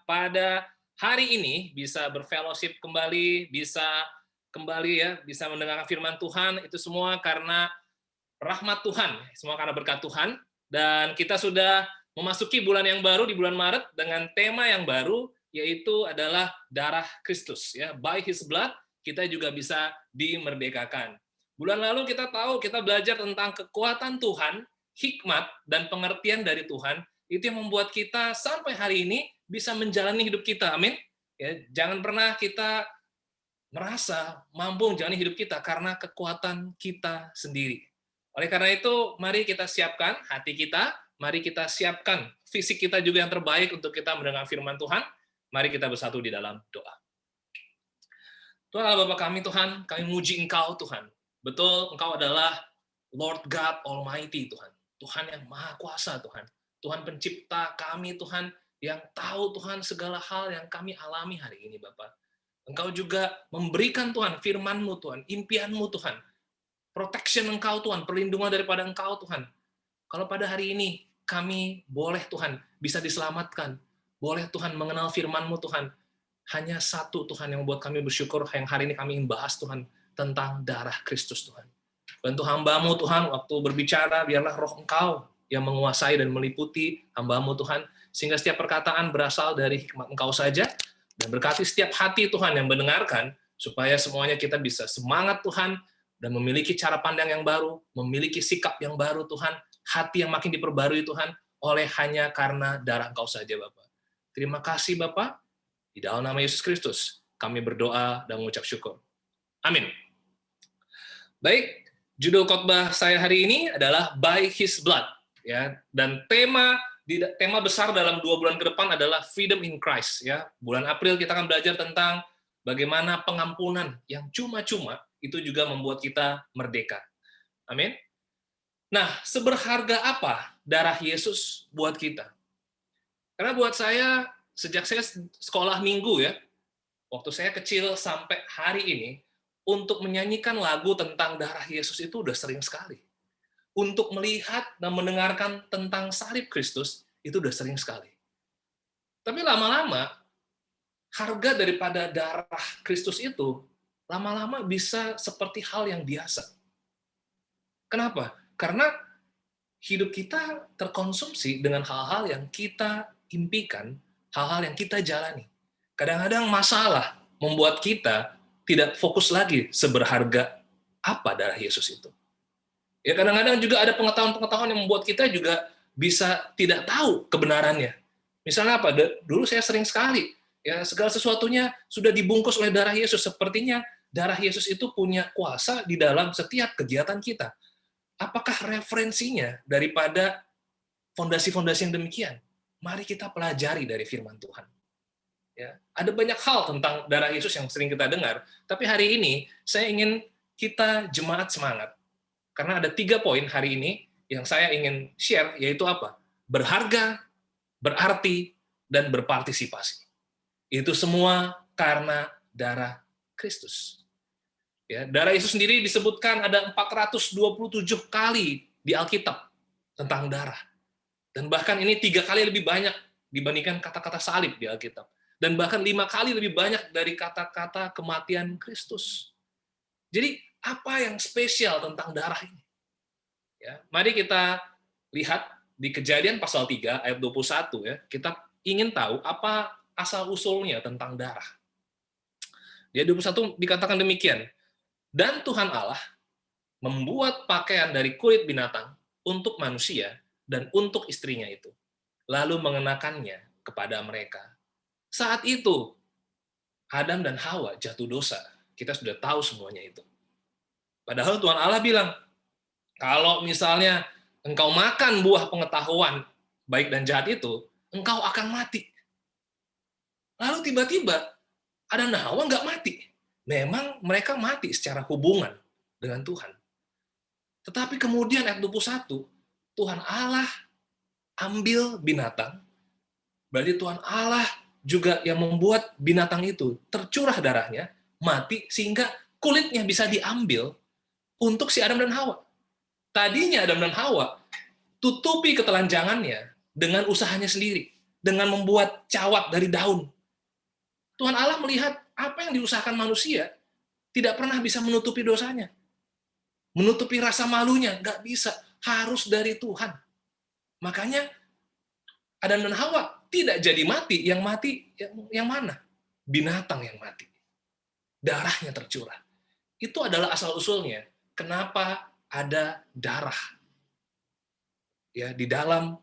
pada hari ini bisa berfellowship kembali, bisa kembali ya, bisa mendengarkan firman Tuhan, itu semua karena rahmat Tuhan, semua karena berkat Tuhan. Dan kita sudah memasuki bulan yang baru di bulan Maret dengan tema yang baru, yaitu adalah darah Kristus. Ya, by His blood kita juga bisa dimerdekakan. Bulan lalu kita tahu kita belajar tentang kekuatan Tuhan, hikmat dan pengertian dari Tuhan. Itu yang membuat kita sampai hari ini bisa menjalani hidup kita. Amin. Ya, jangan pernah kita merasa mampu menjalani hidup kita karena kekuatan kita sendiri. Oleh karena itu, mari kita siapkan hati kita, mari kita siapkan fisik kita juga yang terbaik untuk kita mendengar firman Tuhan. Mari kita bersatu di dalam doa. Tuhan Allah Bapa kami Tuhan, kami muji Engkau Tuhan. Betul, Engkau adalah Lord God Almighty Tuhan. Tuhan yang Maha Kuasa Tuhan. Tuhan pencipta kami Tuhan, yang tahu Tuhan segala hal yang kami alami hari ini Bapak. Engkau juga memberikan Tuhan firman-Mu Tuhan, impian-Mu Tuhan, protection Engkau Tuhan, perlindungan daripada Engkau Tuhan. Kalau pada hari ini kami boleh Tuhan bisa diselamatkan, boleh Tuhan mengenal firman-Mu Tuhan, hanya satu Tuhan yang membuat kami bersyukur yang hari ini kami ingin bahas Tuhan tentang darah Kristus Tuhan. Bantu hamba-Mu Tuhan waktu berbicara, biarlah roh Engkau yang menguasai dan meliputi hamba-Mu Tuhan, sehingga setiap perkataan berasal dari hikmat Engkau saja, dan berkati setiap hati Tuhan yang mendengarkan, supaya semuanya kita bisa semangat Tuhan, dan memiliki cara pandang yang baru, memiliki sikap yang baru Tuhan, hati yang makin diperbarui Tuhan, oleh hanya karena darah Engkau saja Bapak. Terima kasih Bapak, di dalam nama Yesus Kristus, kami berdoa dan mengucap syukur. Amin. Baik, judul khotbah saya hari ini adalah By His Blood. Ya, dan tema besar dalam 2 bulan ke depan adalah Freedom in Christ. Ya, bulan April kita akan belajar tentang bagaimana pengampunan yang cuma-cuma itu juga membuat kita merdeka. Amin. Nah, seberharga apa darah Yesus buat kita? Karena buat saya, sejak saya sekolah minggu ya, waktu saya kecil sampai hari ini, untuk menyanyikan lagu tentang darah Yesus itu udah sering sekali. Untuk melihat dan mendengarkan tentang salib Kristus, itu udah sering sekali. Tapi lama-lama, harga daripada darah Kristus itu, lama-lama bisa seperti hal yang biasa. Kenapa? Karena hidup kita terkonsumsi dengan hal-hal yang kita impikan, hal-hal yang kita jalani. Kadang-kadang masalah membuat kita tidak fokus lagi seberharga apa darah Yesus itu. Ya kadang-kadang juga ada pengetahuan-pengetahuan yang membuat kita juga bisa tidak tahu kebenarannya. Misalnya apa? Dulu saya sering sekali ya segala sesuatunya sudah dibungkus oleh darah Yesus. Sepertinya darah Yesus itu punya kuasa di dalam setiap kegiatan kita. Apakah referensinya daripada fondasi-fondasi yang demikian? Mari kita pelajari dari firman Tuhan. Ya, ada banyak hal tentang darah Yesus yang sering kita dengar, tapi hari ini saya ingin kita jemaat semangat. Karena ada 3 poin hari ini yang saya ingin share, yaitu apa? Berharga, berarti, dan berpartisipasi. Itu semua karena darah Kristus. Ya, darah Yesus sendiri disebutkan ada 427 kali di Alkitab tentang darah. Dan bahkan ini 3 kali lebih banyak dibandingkan kata-kata salib di Alkitab. Dan bahkan 5 kali lebih banyak dari kata-kata kematian Kristus. Jadi, apa yang spesial tentang darah ini? Ya, mari kita lihat di Kejadian pasal 3 ayat 21 ya. Kita ingin tahu apa asal-usulnya tentang darah. Di ayat 21 dikatakan demikian. Dan Tuhan Allah membuat pakaian dari kulit binatang untuk manusia dan untuk istrinya itu. Lalu mengenakannya kepada mereka. Saat itu, Adam dan Hawa jatuh dosa. Kita sudah tahu semuanya itu. Padahal Tuhan Allah bilang, kalau misalnya engkau makan buah pengetahuan baik dan jahat itu, engkau akan mati. Lalu tiba-tiba, Adam dan Hawa nggak mati. Memang mereka mati secara hubungan dengan Tuhan. Tetapi kemudian ayat 21, Tuhan Allah ambil binatang, berarti Tuhan Allah juga yang membuat binatang itu tercurah darahnya, mati, sehingga kulitnya bisa diambil untuk si Adam dan Hawa. Tadinya Adam dan Hawa tutupi ketelanjangannya dengan usahanya sendiri. dengan membuat cawat dari daun. Tuhan Allah melihat apa yang diusahakan manusia tidak pernah bisa menutupi dosanya. Menutupi rasa malunya, nggak bisa. Harus dari Tuhan. Makanya Adam dan Hawa tidak jadi mati. Yang mati yang mana? Binatang yang mati. Darahnya tercurah. Itu adalah asal-usulnya. Kenapa ada darah? Ya, di dalam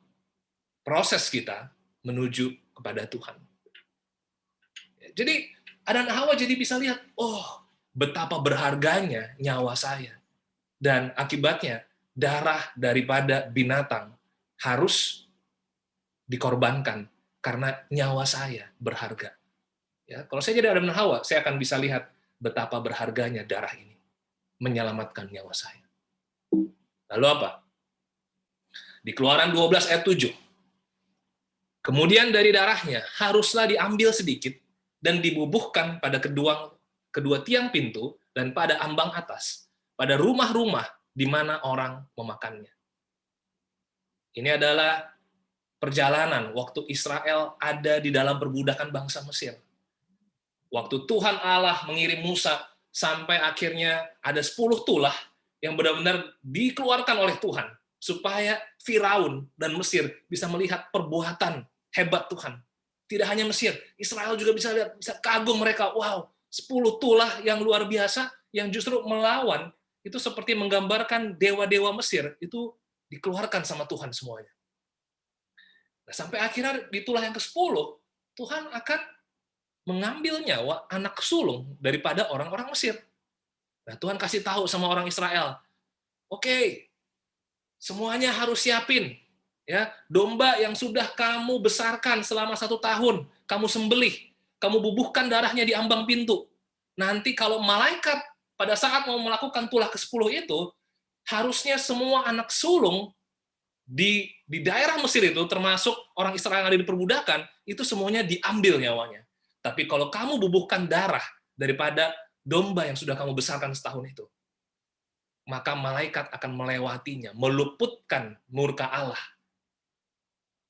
proses kita menuju kepada Tuhan. Jadi Adam dan Hawa jadi bisa lihat, oh, betapa berharganya nyawa saya. Dan akibatnya darah daripada binatang harus dikorbankan karena nyawa saya berharga. Ya, kalau saya jadi Adam dan Hawa, saya akan bisa lihat betapa berharganya darah ini menyelamatkan nyawa saya. Lalu apa? Di Keluaran 12 ayat 7. Kemudian dari darahnya haruslah diambil sedikit dan dibubuhkan pada kedua tiang pintu dan pada ambang atas, pada rumah-rumah di mana orang memakannya. Ini adalah perjalanan waktu Israel ada di dalam perbudakan bangsa Mesir. Waktu Tuhan Allah mengirim Musa sampai akhirnya ada 10 tulah yang benar-benar dikeluarkan oleh Tuhan supaya Firaun dan Mesir bisa melihat perbuatan hebat Tuhan. Tidak hanya Mesir, Israel juga bisa lihat, bisa kagum mereka. Wow, 10 tulah yang luar biasa yang justru melawan, itu seperti menggambarkan dewa-dewa Mesir, itu dikeluarkan sama Tuhan semuanya. Nah, sampai akhirnya di tulah yang ke-10, Tuhan akan mengambil nyawa anak sulung daripada orang-orang Mesir. Nah, Tuhan kasih tahu sama orang Israel, oke, semuanya harus siapin. Ya, domba yang sudah kamu besarkan selama 1 tahun, kamu sembelih, kamu bubuhkan darahnya di ambang pintu. Nanti kalau malaikat pada saat mau melakukan tulah ke-10 itu, harusnya semua anak sulung di daerah Mesir itu, termasuk orang Israel yang ada di perbudakan, itu semuanya diambil nyawanya. Tapi kalau kamu bubuhkan darah daripada domba yang sudah kamu besarkan setahun itu, maka malaikat akan melewatinya, meluputkan murka Allah.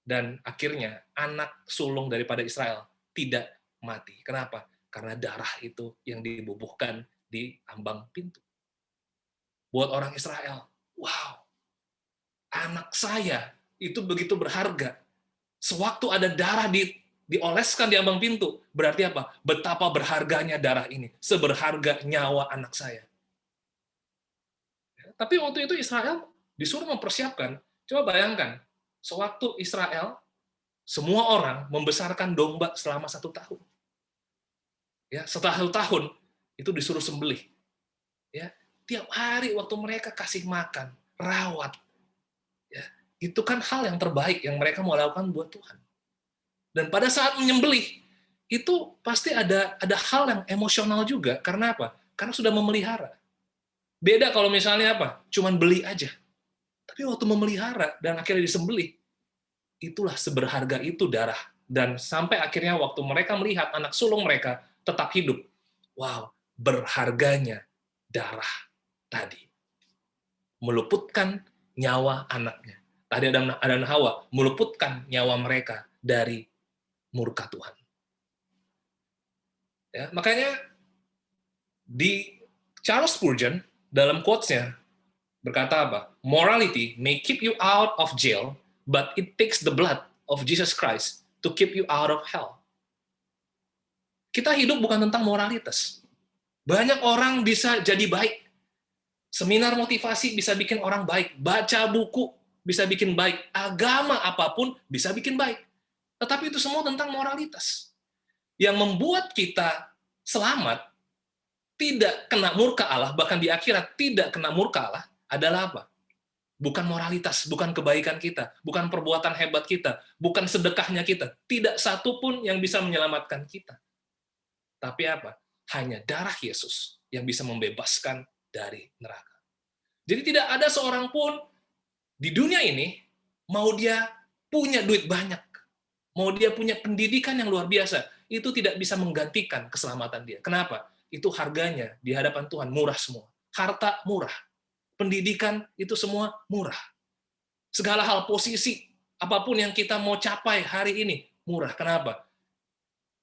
Dan akhirnya anak sulung daripada Israel tidak mati. Kenapa? Karena darah itu yang dibubuhkan di ambang pintu. Buat orang Israel, wow, anak saya itu begitu berharga. Sewaktu ada darah dioleskan di ambang pintu, berarti apa? Betapa berharganya darah ini, seberharga nyawa anak saya. Tapi waktu itu Israel disuruh mempersiapkan. Coba bayangkan, sewaktu Israel, semua orang membesarkan domba selama 1 tahun. Ya, setelah 1 tahun, itu disuruh sembelih. Ya, tiap hari waktu mereka kasih makan, rawat. Ya, itu kan hal yang terbaik yang mereka mau lakukan buat Tuhan. Dan pada saat menyembelih, itu pasti ada hal yang emosional juga. Karena apa? Karena sudah memelihara. Beda kalau misalnya apa? Cuman beli aja. Tapi waktu memelihara dan akhirnya disembelih, itulah seberharga itu darah. Dan sampai akhirnya waktu mereka melihat anak sulung mereka tetap hidup. Wow, berharganya darah tadi. Meluputkan nyawa anaknya. Tadi Adam dan Hawa meluputkan nyawa mereka dari murka Tuhan. Ya, makanya di Charles Spurgeon dalam quotes-nya berkata apa? Morality may keep you out of jail, but it takes the blood of Jesus Christ to keep you out of hell. Kita hidup bukan tentang moralitas. Banyak orang bisa jadi baik. Seminar motivasi bisa bikin orang baik. Baca buku bisa bikin baik. Agama apapun bisa bikin baik. Tetapi itu semua tentang moralitas. Yang membuat kita selamat, tidak kena murka Allah, bahkan di akhirat tidak kena murka Allah, adalah apa? Bukan moralitas, bukan kebaikan kita, bukan perbuatan hebat kita, bukan sedekahnya kita. Tidak satu pun yang bisa menyelamatkan kita. Tapi apa? Hanya darah Yesus yang bisa membebaskan dari neraka. Jadi tidak ada seorang pun di dunia ini, mau dia punya duit banyak, mau dia punya pendidikan yang luar biasa, itu tidak bisa menggantikan keselamatan dia. Kenapa? Itu harganya di hadapan Tuhan murah semua. Harta murah. Pendidikan itu semua murah. Segala hal posisi, apapun yang kita mau capai hari ini, Murah. Kenapa?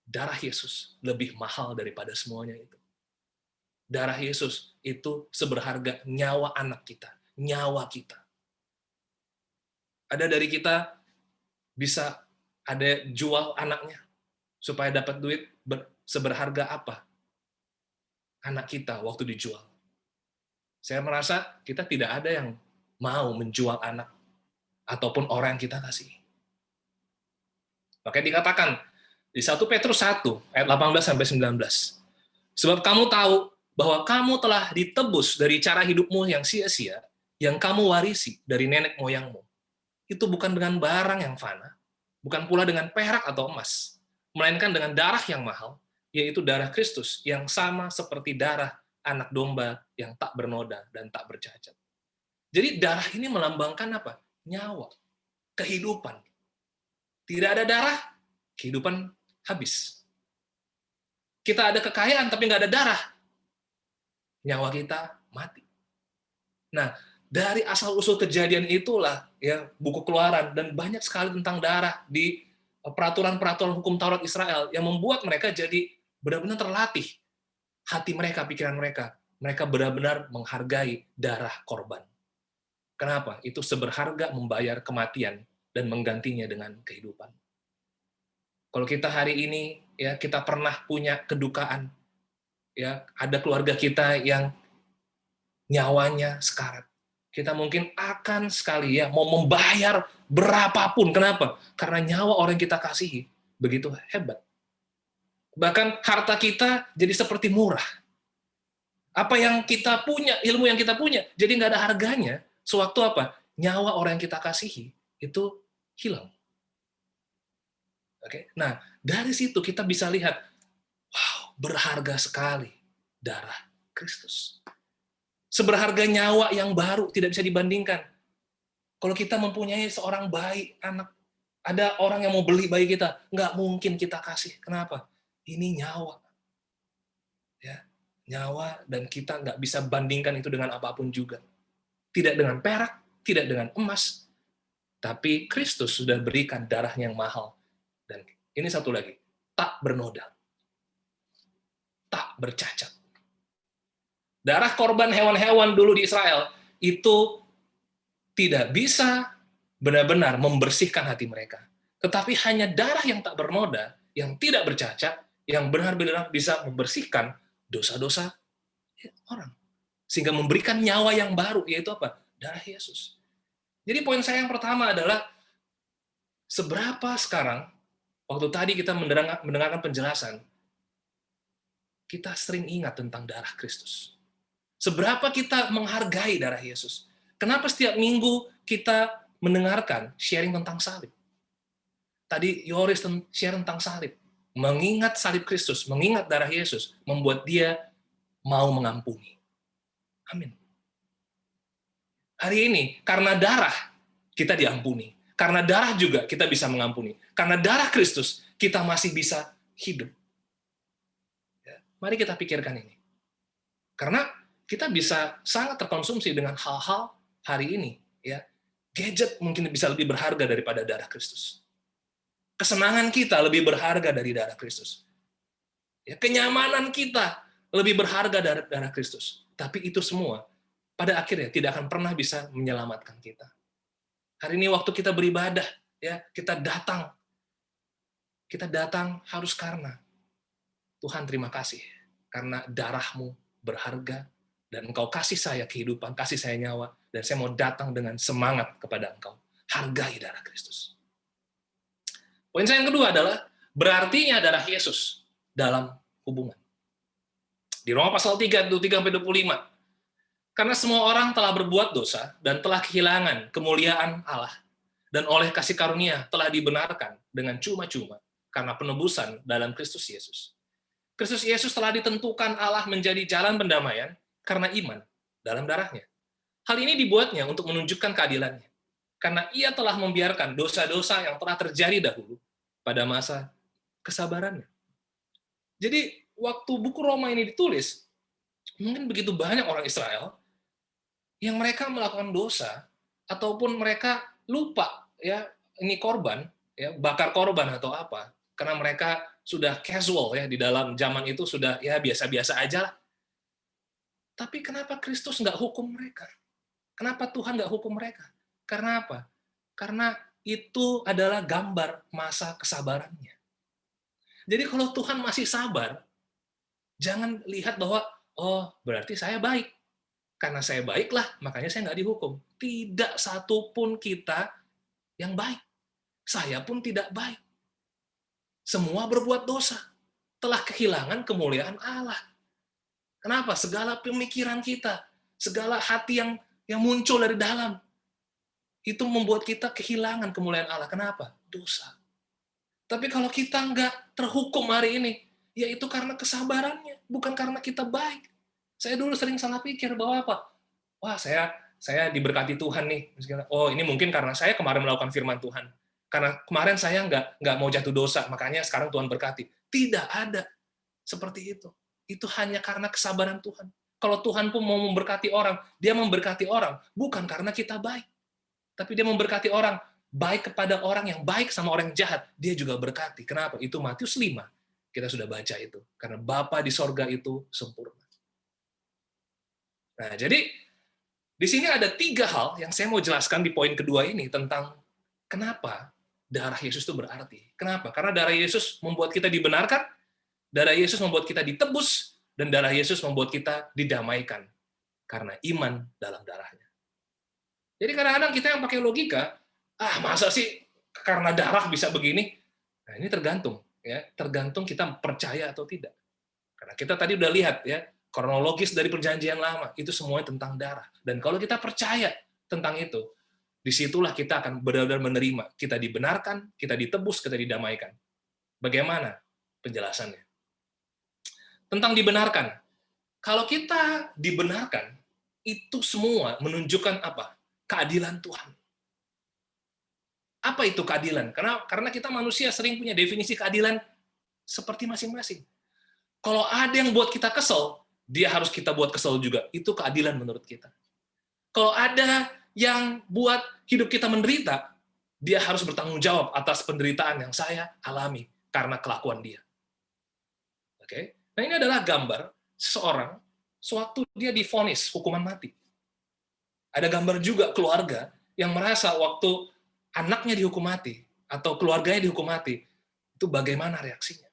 Darah Yesus lebih mahal daripada semuanya itu. Darah Yesus itu seberharga nyawa anak kita, nyawa kita. Ada dari kita bisa ada jual anaknya supaya dapat duit seberharga apa anak kita waktu dijual. Saya merasa kita tidak ada yang mau menjual anak ataupun orang yang kita kasih. Makanya dikatakan di 1 Petrus 1 ayat 18 sampai 19. Sebab kamu tahu bahwa kamu telah ditebus dari cara hidupmu yang sia-sia, yang kamu warisi dari nenek moyangmu. Itu bukan dengan barang yang fana, bukan pula dengan perak atau emas, melainkan dengan darah yang mahal, yaitu darah Kristus yang sama seperti darah anak domba yang tak bernoda dan tak bercacat. Jadi darah ini melambangkan apa? Nyawa, kehidupan. Tidak ada darah, kehidupan habis. Kita ada kekayaan tapi nggak ada darah, nyawa kita mati. Nah, dari asal-usul kejadian itulah ya buku Keluaran dan banyak sekali tentang darah di peraturan-peraturan hukum Taurat Israel yang membuat mereka jadi benar-benar terlatih hati mereka, pikiran mereka. Mereka benar-benar menghargai darah korban. Kenapa? Itu seberharga membayar kematian dan menggantinya dengan kehidupan. Kalau kita hari ini ya kita pernah punya kedukaan, ya ada keluarga kita yang nyawanya sekarat. Kita mungkin akan sekali ya mau membayar berapapun. Kenapa? Karena nyawa orang yang kita kasihi begitu hebat. Bahkan harta kita jadi seperti murah. Apa yang kita punya, ilmu yang kita punya, jadi nggak ada harganya. Sewaktu apa? Nyawa orang yang kita kasihi itu hilang. Oke, nah dari situ kita bisa lihat, wow, berharga sekali darah Kristus. Seberharga nyawa yang baru tidak bisa dibandingkan. Kalau kita mempunyai seorang bayi, anak, ada orang yang mau beli bayi kita, nggak mungkin kita kasih. Kenapa? Ini nyawa. Ya, nyawa dan kita nggak bisa bandingkan itu dengan apapun juga. Tidak dengan perak, tidak dengan emas, tapi Kristus sudah berikan darahnya yang mahal. Dan ini satu lagi, tak bernoda, tak bercacat. Darah korban hewan-hewan dulu di Israel itu tidak bisa benar-benar membersihkan hati mereka. Tetapi hanya darah yang tak bernoda, yang tidak bercacat, yang benar-benar bisa membersihkan dosa-dosa orang. Sehingga memberikan nyawa yang baru, yaitu apa? Darah Yesus. Jadi poin saya yang pertama adalah, seberapa sekarang, waktu tadi kita mendengarkan penjelasan, kita sering ingat tentang darah Kristus. Seberapa kita menghargai darah Yesus. Kenapa setiap minggu kita mendengarkan sharing tentang salib? Tadi Yoris share tentang salib. Mengingat salib Kristus, mengingat darah Yesus, membuat dia mau mengampuni. Amin. Hari ini, karena darah, kita diampuni. Karena darah juga kita bisa mengampuni. Karena darah Kristus, kita masih bisa hidup. Ya, mari kita pikirkan ini. Karena kita bisa sangat terkonsumsi dengan hal-hal hari ini. Ya, gadget mungkin bisa lebih berharga daripada darah Kristus. Kesenangan kita lebih berharga dari darah Kristus. Ya, kenyamanan kita lebih berharga dari darah Kristus. Tapi itu semua pada akhirnya tidak akan pernah bisa menyelamatkan kita. Hari ini waktu kita beribadah, ya kita datang harus karena Tuhan terima kasih karena darahmu berharga dan engkau kasih saya kehidupan, kasih saya nyawa, dan saya mau datang dengan semangat kepada engkau. Hargai darah Kristus. Poin saya yang kedua adalah berartinya darah Yesus dalam hubungan. Di Roma pasal 3, 23-25. Karena semua orang telah berbuat dosa dan telah kehilangan kemuliaan Allah. Dan oleh kasih karunia telah dibenarkan dengan cuma-cuma karena penebusan dalam Kristus Yesus. Kristus Yesus telah ditentukan Allah menjadi jalan pendamaian karena iman dalam darahnya. Hal ini dibuatnya untuk menunjukkan keadilannya. Karena ia telah membiarkan dosa-dosa yang telah terjadi dahulu pada masa kesabarannya. Jadi, waktu buku Roma ini ditulis, mungkin begitu banyak orang Israel yang mereka melakukan dosa ataupun mereka lupa ya ini korban, ya, bakar korban atau apa, karena mereka sudah casual ya di dalam zaman itu sudah ya biasa-biasa aja lah. Tapi kenapa Kristus nggak hukum mereka? Kenapa Tuhan nggak hukum mereka? Karena apa? Karena itu adalah gambar masa kesabarannya. Jadi kalau Tuhan masih sabar, jangan lihat bahwa, oh berarti saya baik. Karena saya baiklah, makanya saya nggak dihukum. Tidak satu pun kita yang baik. Saya pun tidak baik. Semua berbuat dosa. Telah kehilangan kemuliaan Allah. Kenapa? Segala pemikiran kita, segala hati yang muncul dari dalam, itu membuat kita kehilangan kemuliaan Allah. Kenapa? Dosa. Tapi kalau kita nggak terhukum hari ini, ya itu karena kesabarannya, bukan karena kita baik. Saya dulu sering salah pikir bahwa apa? Wah, saya diberkati Tuhan nih. Oh, ini mungkin karena saya kemarin melakukan firman Tuhan. Karena kemarin saya nggak mau jatuh dosa, makanya sekarang Tuhan berkati. Tidak ada seperti itu. Itu hanya karena kesabaran Tuhan. Kalau Tuhan pun mau memberkati orang, dia memberkati orang bukan karena kita baik. Tapi dia memberkati orang, baik kepada orang yang baik sama orang yang jahat, dia juga berkati. Kenapa? Itu Matius 5. Kita sudah baca itu. Karena Bapa di sorga itu sempurna. Nah, jadi di sini ada 3 hal yang saya mau jelaskan di poin kedua ini tentang kenapa darah Yesus itu berarti. Kenapa? Karena darah Yesus membuat kita dibenarkan, darah Yesus membuat kita ditebus, dan darah Yesus membuat kita didamaikan karena iman dalam darahnya. Jadi kadang-kadang kita yang pakai logika, masa sih karena darah bisa begini? Nah, ini tergantung, ya, tergantung kita percaya atau tidak. Karena kita tadi udah lihat ya, kronologis dari perjanjian lama, itu semuanya tentang darah. Dan kalau kita percaya tentang itu, disitulah kita akan benar-benar menerima. Kita dibenarkan, kita ditebus, kita didamaikan. Bagaimana penjelasannya? Tentang dibenarkan. Kalau kita dibenarkan, itu semua menunjukkan apa? Keadilan Tuhan. Apa itu keadilan? Karena kita manusia sering punya definisi keadilan seperti masing-masing. Kalau ada yang buat kita kesel, dia harus kita buat kesel juga. Itu keadilan menurut kita. Kalau ada yang buat hidup kita menderita, dia harus bertanggung jawab atas penderitaan yang saya alami karena kelakuan dia. Oke? Nah, ini adalah gambar seseorang sewaktu dia divonis hukuman mati. Ada gambar juga keluarga yang merasa waktu anaknya dihukum mati atau keluarganya dihukum mati, itu bagaimana reaksinya?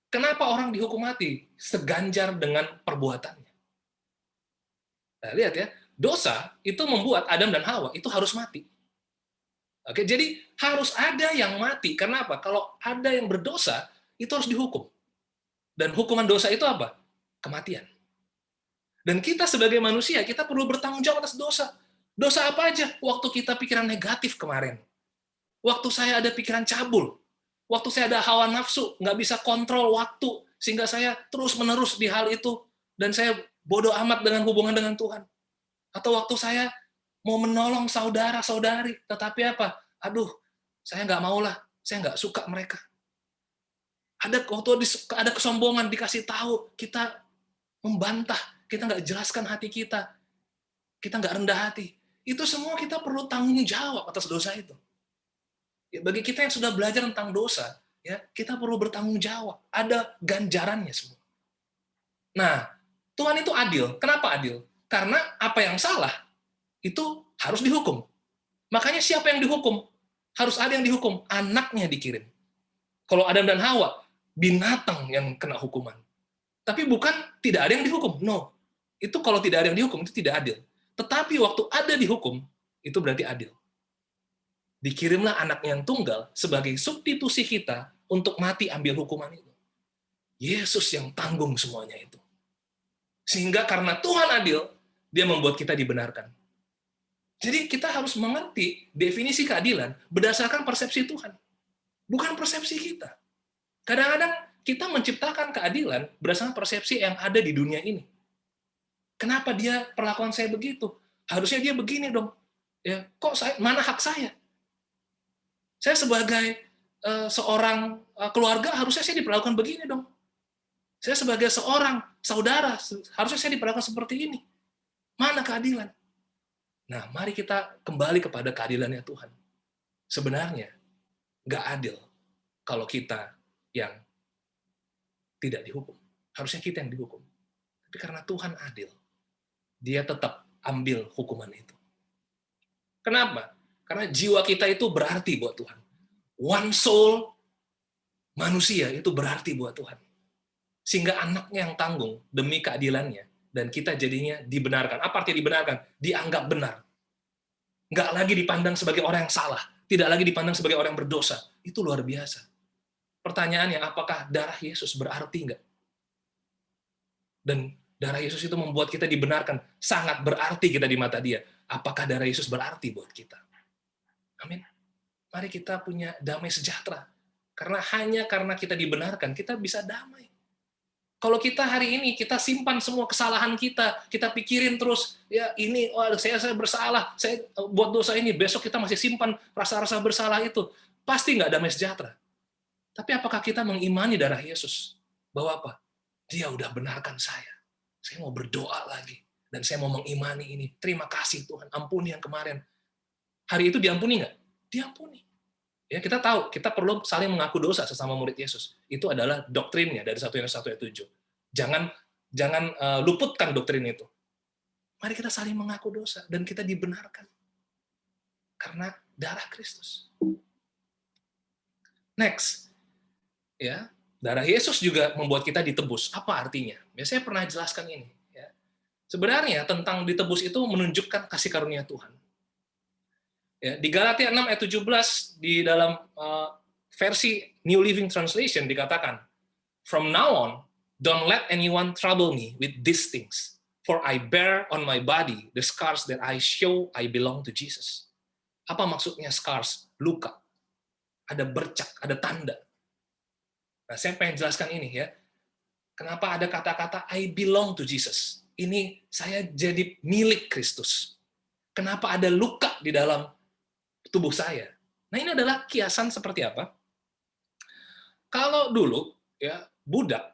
Kenapa orang dihukum mati? Seganjar dengan perbuatannya. Nah, lihat ya, dosa itu membuat Adam dan Hawa itu harus mati. Oke, jadi harus ada yang mati. Kenapa? Kalau ada yang berdosa, itu harus dihukum. Dan hukuman dosa itu apa? Kematian. Dan kita sebagai manusia, kita perlu bertanggung jawab atas dosa. Dosa apa aja? Waktu kita pikiran negatif kemarin. Waktu saya ada pikiran cabul. Waktu saya ada hawa nafsu, nggak bisa kontrol waktu. Sehingga saya terus-menerus di hal itu. Dan saya bodoh amat dengan hubungan dengan Tuhan. Atau waktu saya mau menolong saudara-saudari. Tetapi apa? Aduh, saya nggak maulah. Saya nggak suka mereka. Waktu ada kesombongan, dikasih tahu, kita membantah. Kita nggak jelaskan hati kita. Kita nggak rendah hati. Itu semua kita perlu tanggung jawab atas dosa itu. Ya, bagi kita yang sudah belajar tentang dosa, ya kita perlu bertanggung jawab. Ada ganjarannya semua. Nah, Tuhan itu adil. Kenapa adil? Karena apa yang salah, itu harus dihukum. Makanya siapa yang dihukum? Harus ada yang dihukum. Anaknya dikirim. Kalau Adam dan Hawa, binatang yang kena hukuman. Tapi bukan tidak ada yang dihukum. No. Itu kalau tidak ada yang dihukum, itu tidak adil. Tetapi waktu ada dihukum, itu berarti adil. Dikirimlah anak yang tunggal sebagai substitusi kita untuk mati ambil hukuman itu. Yesus yang tanggung semuanya itu. Sehingga karena Tuhan adil, dia membuat kita dibenarkan. Jadi kita harus mengerti definisi keadilan berdasarkan persepsi Tuhan. Bukan persepsi kita. Kadang-kadang kita menciptakan keadilan berdasarkan persepsi yang ada di dunia ini. Kenapa dia perlakuan saya begitu? Harusnya dia begini dong. Ya, kok mana hak saya? Saya sebagai seorang keluarga harusnya saya diperlakukan begini dong. Saya sebagai seorang saudara harusnya saya diperlakukan seperti ini. Mana keadilan? Nah, mari kita kembali kepada keadilannya Tuhan. Sebenarnya nggak adil kalau kita yang tidak dihukum. Harusnya kita yang dihukum. Tapi karena Tuhan adil, dia tetap ambil hukuman itu. Kenapa? Karena jiwa kita itu berarti buat Tuhan. One soul manusia itu berarti buat Tuhan. Sehingga anaknya yang tanggung demi keadilannya. Dan kita jadinya dibenarkan. Apa artinya dibenarkan? Dianggap benar. Nggak lagi dipandang sebagai orang yang salah. Tidak lagi dipandang sebagai orang yang berdosa. Itu luar biasa. Pertanyaannya, apakah darah Yesus berarti nggak? Dan darah Yesus itu membuat kita dibenarkan. Sangat berarti kita di mata dia. Apakah darah Yesus berarti buat kita? Amin. Mari kita punya damai sejahtera. Hanya karena kita dibenarkan, kita bisa damai. Kalau kita hari ini, kita simpan semua kesalahan kita pikirin terus, ya ini, saya bersalah, saya buat dosa ini, besok kita masih simpan rasa-rasa bersalah itu, pasti nggak damai sejahtera. Tapi apakah kita mengimani darah Yesus? Bahwa apa? Dia udah benarkan saya. Saya mau berdoa lagi. Dan saya mau mengimani ini. Terima kasih Tuhan, ampuni yang kemarin. Hari itu diampuni nggak? Diampuni. Ya, kita tahu, kita perlu saling mengaku dosa sesama murid Yesus. Itu adalah doktrinnya dari 1 Yohanes 1 ayat 7. Jangan luputkan doktrin itu. Mari kita saling mengaku dosa dan kita dibenarkan. Karena darah Kristus. Next. Ya, darah Yesus juga membuat kita ditebus. Apa artinya? Biasanya pernah jelaskan ini. Ya. Sebenarnya tentang ditebus itu menunjukkan kasih karunia Tuhan. Ya, di Galatia 6 ayat 17 di dalam versi New Living Translation dikatakan, "From now on, don't let anyone trouble me with these things, for I bear on my body the scars that I show I belong to Jesus." Apa maksudnya scars? Luka. Ada bercak, ada tanda. Nah, saya pengen jelaskan ini ya. Kenapa ada kata-kata I belong to Jesus? Ini saya jadi milik Kristus. Kenapa ada luka di dalam tubuh saya? Nah, ini adalah kiasan seperti apa? Kalau dulu ya budak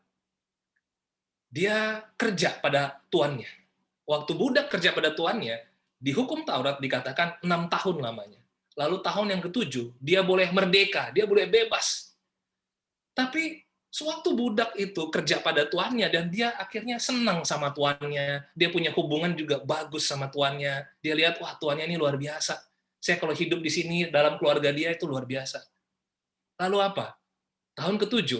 dia kerja pada tuannya. Waktu budak kerja pada tuannya, di hukum Taurat dikatakan 6 tahun lamanya. Lalu tahun yang ke-7 dia boleh merdeka, dia boleh bebas. Tapi sewaktu budak itu kerja pada tuannya dan dia akhirnya senang sama tuannya, dia punya hubungan juga bagus sama tuannya, dia lihat, wah tuannya ini luar biasa. Saya kalau hidup di sini dalam keluarga dia itu luar biasa. Lalu apa? Tahun ke-7,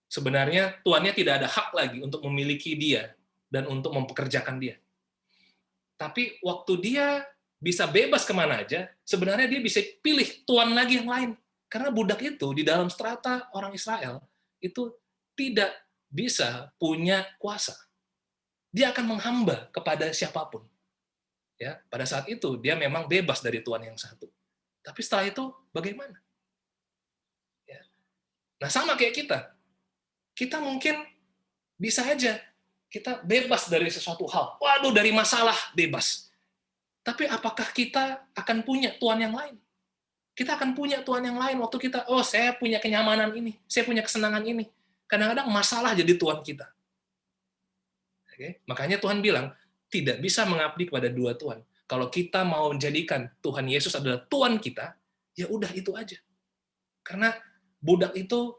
sebenarnya tuannya tidak ada hak lagi untuk memiliki dia dan untuk mempekerjakan dia. Tapi waktu dia bisa bebas kemana aja, sebenarnya dia bisa pilih tuan lagi yang lain. Karena budak itu di dalam strata orang Israel itu tidak bisa punya kuasa. Dia akan menghamba kepada siapapun. Ya, pada saat itu dia memang bebas dari tuan yang satu. Tapi setelah itu bagaimana? Ya. Nah, sama kayak kita. Kita mungkin bisa aja kita bebas dari sesuatu hal. Waduh, dari masalah bebas. Tapi apakah kita akan punya tuan yang lain? Kita akan punya Tuhan yang lain waktu kita, saya punya kenyamanan ini, saya punya kesenangan ini. Kadang-kadang masalah jadi Tuhan kita. Oke? Makanya Tuhan bilang, tidak bisa mengabdi kepada dua Tuhan. Kalau kita mau menjadikan Tuhan Yesus adalah Tuhan kita, ya udah itu aja. Karena budak itu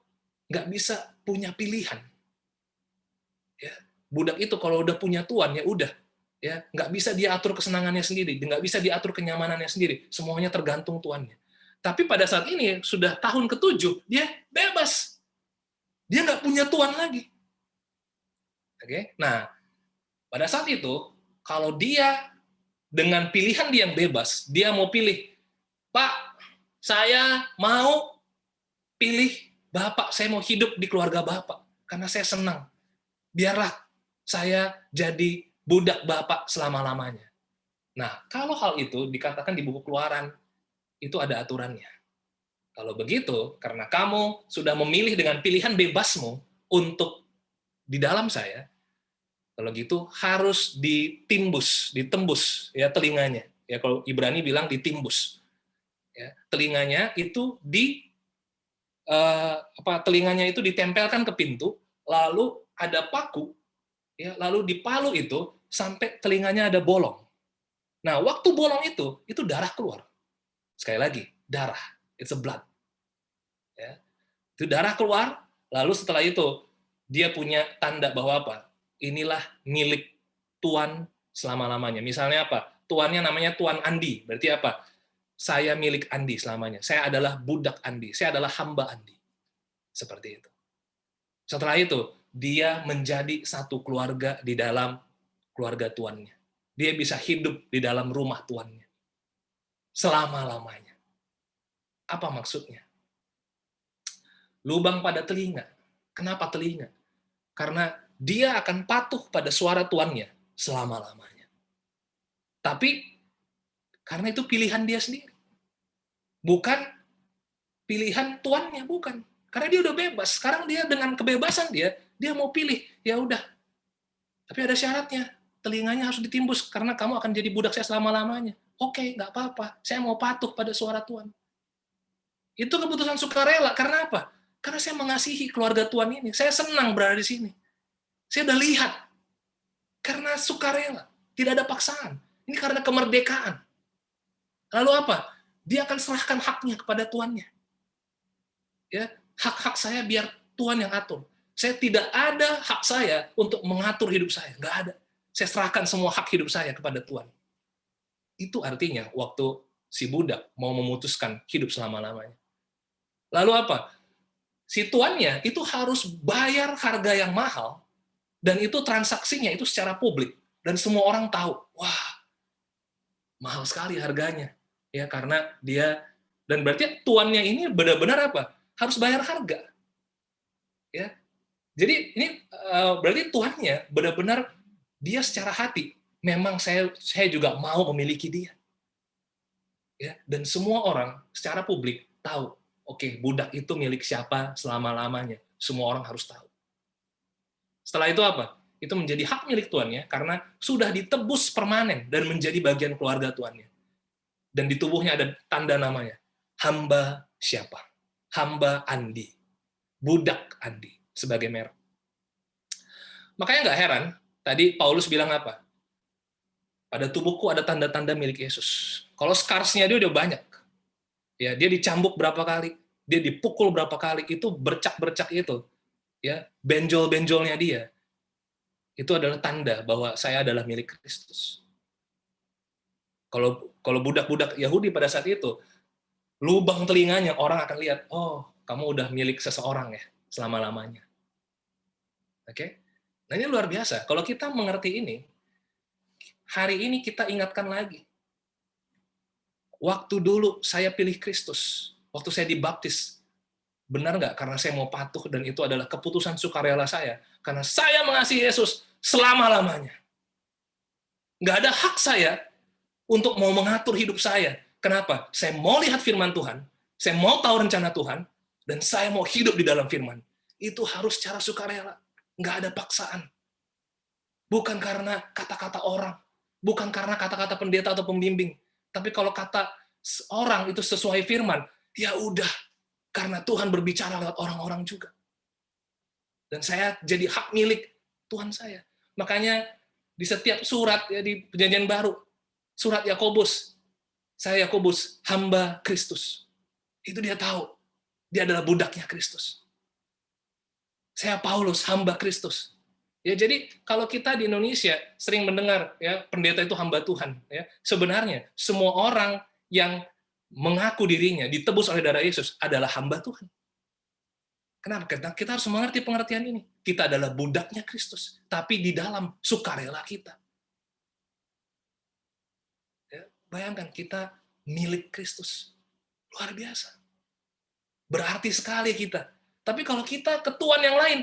nggak bisa punya pilihan. Ya, budak itu kalau udah punya Tuhan, ya udah. Ya, nggak bisa dia atur kesenangannya sendiri, nggak bisa diatur kenyamanannya sendiri. Semuanya tergantung Tuannya. Tapi pada saat ini, sudah tahun ke-7, dia bebas. Dia nggak punya tuan lagi. Oke? Nah, pada saat itu, kalau dia dengan pilihan dia yang bebas, dia mau pilih, Pak, saya mau pilih Bapak, saya mau hidup di keluarga Bapak, karena saya senang. Biarlah saya jadi budak Bapak selama-lamanya. Nah, kalau hal itu dikatakan di buku Keluaran, itu ada aturannya. Kalau begitu, karena kamu sudah memilih dengan pilihan bebasmu untuk di dalam saya, kalau gitu harus ditembus ya telinganya. Ya kalau Ibrani bilang ditimbus. Ya, telinganya itu telinganya itu ditempelkan ke pintu, lalu ada paku, ya, lalu dipalu itu sampai telinganya ada bolong. Nah, waktu bolong itu darah keluar. Sekali lagi, darah. It's a blood. Ya. Itu darah keluar, lalu setelah itu dia punya tanda bahwa apa? Inilah milik Tuan selama-lamanya. Misalnya apa? Tuannya namanya Tuan Andi. Berarti apa? Saya milik Andi selamanya. Saya adalah budak Andi. Saya adalah hamba Andi. Seperti itu. Setelah itu, dia menjadi satu keluarga di dalam keluarga tuannya. Dia bisa hidup di dalam rumah tuannya. Selama-lamanya. Apa maksudnya? Lubang pada telinga. Kenapa telinga? Karena dia akan patuh pada suara tuannya selama-lamanya. Tapi, karena itu pilihan dia sendiri. Bukan pilihan tuannya, bukan. Karena dia udah bebas. Sekarang dia dengan kebebasan dia mau pilih. Ya udah. Tapi ada syaratnya. Telinganya harus ditimbus karena kamu akan jadi budak saya selama-lamanya. Oke, nggak apa-apa. Saya mau patuh pada suara Tuhan. Itu keputusan sukarela. Karena apa? Karena saya mengasihi keluarga Tuhan ini. Saya senang berada di sini. Saya udah lihat. Karena sukarela. Tidak ada paksaan. Ini karena kemerdekaan. Lalu apa? Dia akan serahkan haknya kepada tuannya. Ya, hak-hak saya biar Tuhan yang atur. Saya tidak ada hak saya untuk mengatur hidup saya. Nggak ada. Saya serahkan semua hak hidup saya kepada Tuhan. Itu artinya waktu si budak mau memutuskan hidup selama-lamanya. Lalu apa? Si tuannya itu harus bayar harga yang mahal, dan itu transaksinya itu secara publik. Dan semua orang tahu, wah, mahal sekali harganya. Ya, karena dia, dan berarti tuannya ini benar-benar apa? Harus bayar harga. Ya. Jadi ini berarti tuannya benar-benar dia secara hati memang saya juga mau memiliki dia. Ya, dan semua orang secara publik tahu, oke, budak itu milik siapa selama-lamanya. Semua orang harus tahu. Setelah itu apa? Itu menjadi hak milik tuannya karena sudah ditebus permanen dan menjadi bagian keluarga tuannya. Dan di tubuhnya ada tanda namanya. Hamba siapa? Hamba Andi. Budak Andi sebagai merek. Makanya nggak heran, tadi Paulus bilang apa? Pada tubuhku ada tanda-tanda milik Yesus. Kalau scars-nya dia udah banyak. Ya, dia dicambuk berapa kali, dia dipukul berapa kali, itu bercak-bercak itu. Ya, benjol-benjolnya dia. Itu adalah tanda bahwa saya adalah milik Kristus. Kalau budak-budak Yahudi pada saat itu, lubang telinganya orang akan lihat, oh, kamu udah milik seseorang ya selama-lamanya. Oke? Nah, ini luar biasa. Kalau kita mengerti ini, hari ini kita ingatkan lagi. Waktu dulu saya pilih Kristus, waktu saya dibaptis, benar nggak? Karena saya mau patuh dan itu adalah keputusan sukarela saya. Karena saya mengasihi Yesus selama-lamanya. Nggak ada hak saya untuk mau mengatur hidup saya. Kenapa? Saya mau lihat firman Tuhan, saya mau tahu rencana Tuhan, dan saya mau hidup di dalam firman. Itu harus secara sukarela. Nggak ada paksaan. Bukan karena kata-kata orang, bukan karena kata-kata pendeta atau pembimbing. Tapi kalau kata orang itu sesuai firman, ya udah, karena Tuhan berbicara lewat orang-orang juga. Dan saya jadi hak milik Tuhan saya. Makanya di setiap surat ya di Perjanjian Baru, surat Yakobus, saya Yakobus, hamba Kristus. Itu dia tahu, dia adalah budaknya Kristus. Saya Paulus, hamba Kristus. Ya, jadi kalau kita di Indonesia sering mendengar ya pendeta itu hamba Tuhan, ya sebenarnya semua orang yang mengaku dirinya ditebus oleh darah Yesus adalah hamba Tuhan. Kenapa? Karena kita harus mengerti pengertian ini. Kita adalah budaknya Kristus, tapi di dalam sukarela kita. Ya, bayangkan kita milik Kristus, luar biasa. Berarti sekali kita. Tapi kalau kita ke Tuhan yang lain,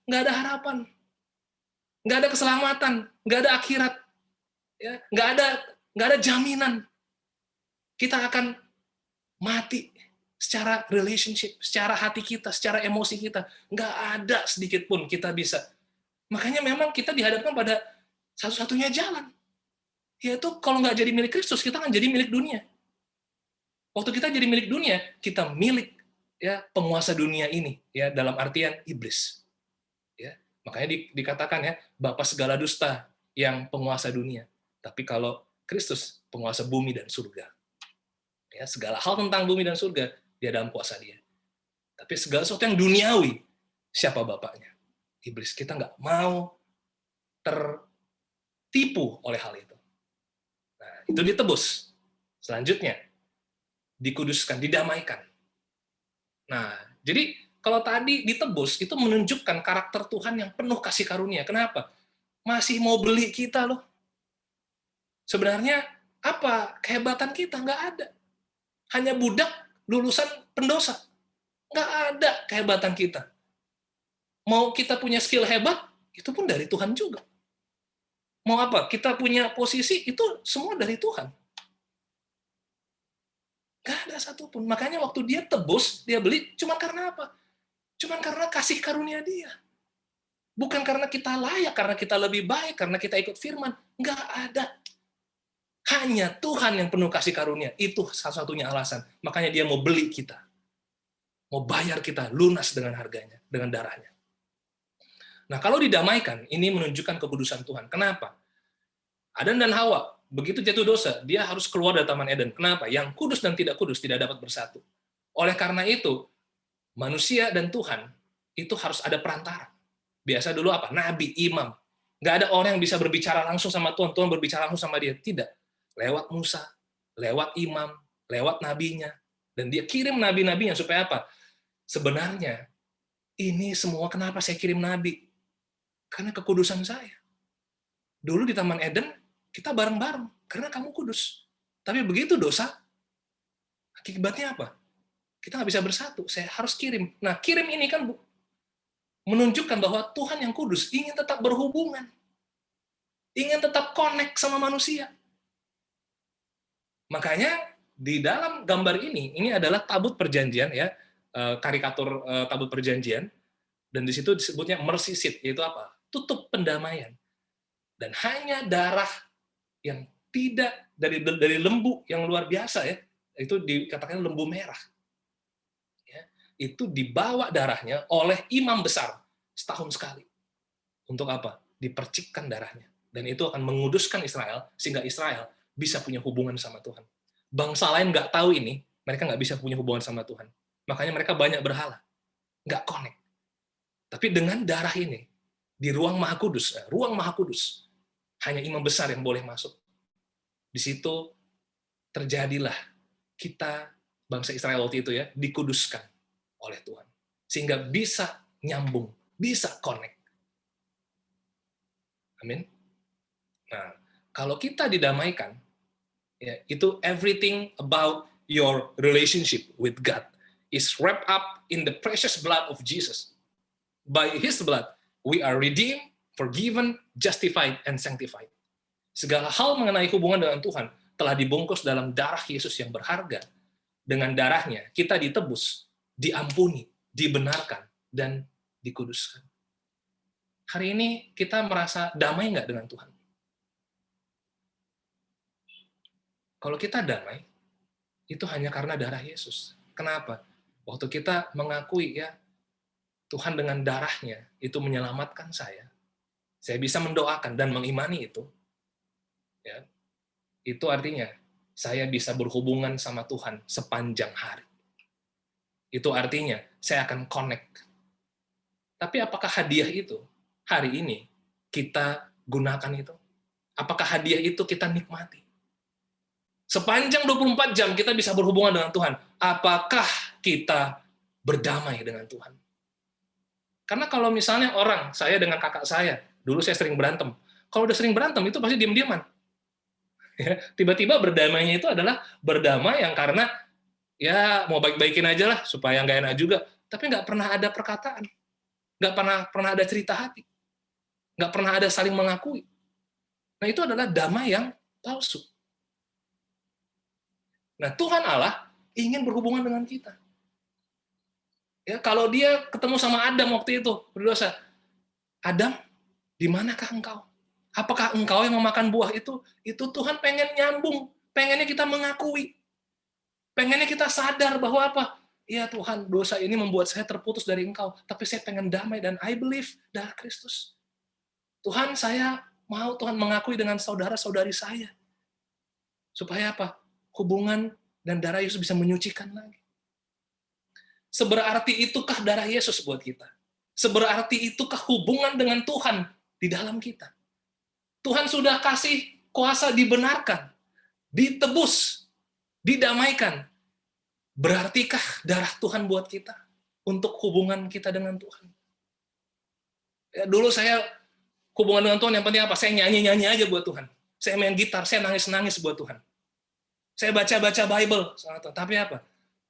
nggak ada harapan. Nggak ada keselamatan, nggak ada akhirat, ya, nggak ada jaminan. Kita akan mati secara relationship, secara hati kita, secara emosi kita. Nggak ada sedikit pun kita bisa. Makanya memang kita dihadapkan pada satu-satunya jalan. Yaitu kalau nggak jadi milik Kristus, kita akan jadi milik dunia. Waktu kita jadi milik dunia, kita milik ya penguasa dunia ini, ya dalam artian iblis. Makanya dikatakan ya, Bapa segala dusta yang penguasa dunia. Tapi kalau Kristus penguasa bumi dan surga. Ya, segala hal tentang bumi dan surga dia dalam kuasa dia. Tapi segala sesuatu yang duniawi, siapa bapaknya? Iblis. Kita nggak mau tertipu oleh hal itu. Nah, itu ditebus. Selanjutnya, dikuduskan, didamaikan. Nah, jadi kalau tadi ditebus, itu menunjukkan karakter Tuhan yang penuh kasih karunia. Kenapa? Masih mau beli kita loh. Sebenarnya apa? Kehebatan kita nggak ada. Hanya budak lulusan pendosa. Nggak ada kehebatan kita. Mau kita punya skill hebat, itu pun dari Tuhan juga. Mau apa? Kita punya posisi, itu semua dari Tuhan. Nggak ada satupun. Makanya waktu dia tebus, dia beli, cuma karena apa? Cuma karena kasih karunia dia. Bukan karena kita layak, karena kita lebih baik, karena kita ikut firman. Nggak ada. Hanya Tuhan yang penuh kasih karunia. Itu satu-satunya alasan. Makanya dia mau beli kita. Mau bayar kita lunas dengan harganya, dengan darahnya. Nah, kalau didamaikan, ini menunjukkan kekudusan Tuhan. Kenapa? Adam dan Hawa, begitu jatuh dosa, dia harus keluar dari Taman Eden. Kenapa? Yang kudus dan tidak kudus tidak dapat bersatu. Oleh karena itu, manusia dan Tuhan itu harus ada perantara. Biasa dulu apa? Nabi, imam. Nggak ada orang yang bisa berbicara langsung sama Tuhan, Tuhan berbicara langsung sama dia. Tidak. Lewat Musa, lewat imam, lewat nabinya. Dan dia kirim nabi-nabinya supaya apa? Sebenarnya, ini semua kenapa saya kirim nabi? Karena kekudusan saya. Dulu di Taman Eden, kita bareng-bareng. Karena kamu kudus. Tapi begitu dosa, akibatnya apa? Kita nggak bisa bersatu. Saya harus kirim. Nah, kirim ini kan menunjukkan bahwa Tuhan yang kudus ingin tetap berhubungan. Ingin tetap connect sama manusia. Makanya, di dalam gambar ini adalah tabut perjanjian, ya, karikatur tabut perjanjian, dan di situ disebutnya mercy seat, yaitu apa? Tutup pendamaian. Dan hanya darah yang tidak dari lembu yang luar biasa, ya, itu dikatakan lembu merah. Ya, itu dibawa darahnya oleh imam besar setahun sekali. Untuk apa? Dipercikkan darahnya. Dan itu akan menguduskan Israel, sehingga Israel bisa punya hubungan sama Tuhan. Bangsa lain nggak tahu ini, mereka nggak bisa punya hubungan sama Tuhan. Makanya mereka banyak berhala. Nggak connect. Tapi dengan darah ini, di ruang Maha Kudus, hanya imam besar yang boleh masuk. Di situ terjadilah kita, bangsa Israel waktu itu, ya, dikuduskan oleh Tuhan. Sehingga bisa nyambung, bisa connect. Amin. Nah, kalau kita didamaikan, ya, itu everything about your relationship with God is wrapped up in the precious blood of Jesus. By His blood, we are redeemed, forgiven, justified, and sanctified. Segala hal mengenai hubungan dengan Tuhan telah dibungkus dalam darah Yesus yang berharga. Dengan darahnya, kita ditebus, diampuni, dibenarkan, dan dikuduskan. Hari ini kita merasa damai nggak dengan Tuhan? Kalau kita damai, itu hanya karena darah Yesus. Kenapa? Waktu kita mengakui, ya, Tuhan dengan darahnya itu menyelamatkan saya bisa mendoakan dan mengimani itu, ya, itu artinya saya bisa berhubungan sama Tuhan sepanjang hari. Itu artinya saya akan connect. Tapi apakah hadiah itu hari ini kita gunakan itu? Apakah hadiah itu kita nikmati? Sepanjang 24 jam kita bisa berhubungan dengan Tuhan. Apakah kita berdamai dengan Tuhan? Karena kalau misalnya saya dengan kakak saya, dulu saya sering berantem. Kalau udah sering berantem, itu pasti diam-diaman. Ya, tiba-tiba berdamainya itu adalah berdamai yang karena, ya, mau baik-baikin aja lah, supaya nggak enak juga. Tapi nggak pernah ada perkataan. Nggak pernah ada cerita hati. Nggak pernah ada saling mengakui. Nah, itu adalah damai yang palsu. Nah, Tuhan Allah ingin berhubungan dengan kita. Ya, kalau dia ketemu sama Adam waktu itu, berdosa, Adam, di manakah engkau? Apakah engkau yang memakan buah itu? Itu Tuhan pengen nyambung, pengennya kita mengakui. Pengennya kita sadar bahwa apa? Ya Tuhan, dosa ini membuat saya terputus dari engkau, tapi saya pengen damai dan I believe darah Kristus. Tuhan, saya mau Tuhan mengakui dengan saudara-saudari saya. Supaya apa? Hubungan dan darah Yesus bisa menyucikan lagi. Seberarti itukah darah Yesus buat kita? Seberarti itukah hubungan dengan Tuhan di dalam kita? Tuhan sudah kasih kuasa dibenarkan, ditebus, didamaikan. Berartikah darah Tuhan buat kita untuk hubungan kita dengan Tuhan? Ya, dulu saya hubungan dengan Tuhan yang penting apa? Saya nyanyi-nyanyi aja buat Tuhan. Saya main gitar, saya nangis-nangis buat Tuhan. Saya baca-baca Bible, tapi apa?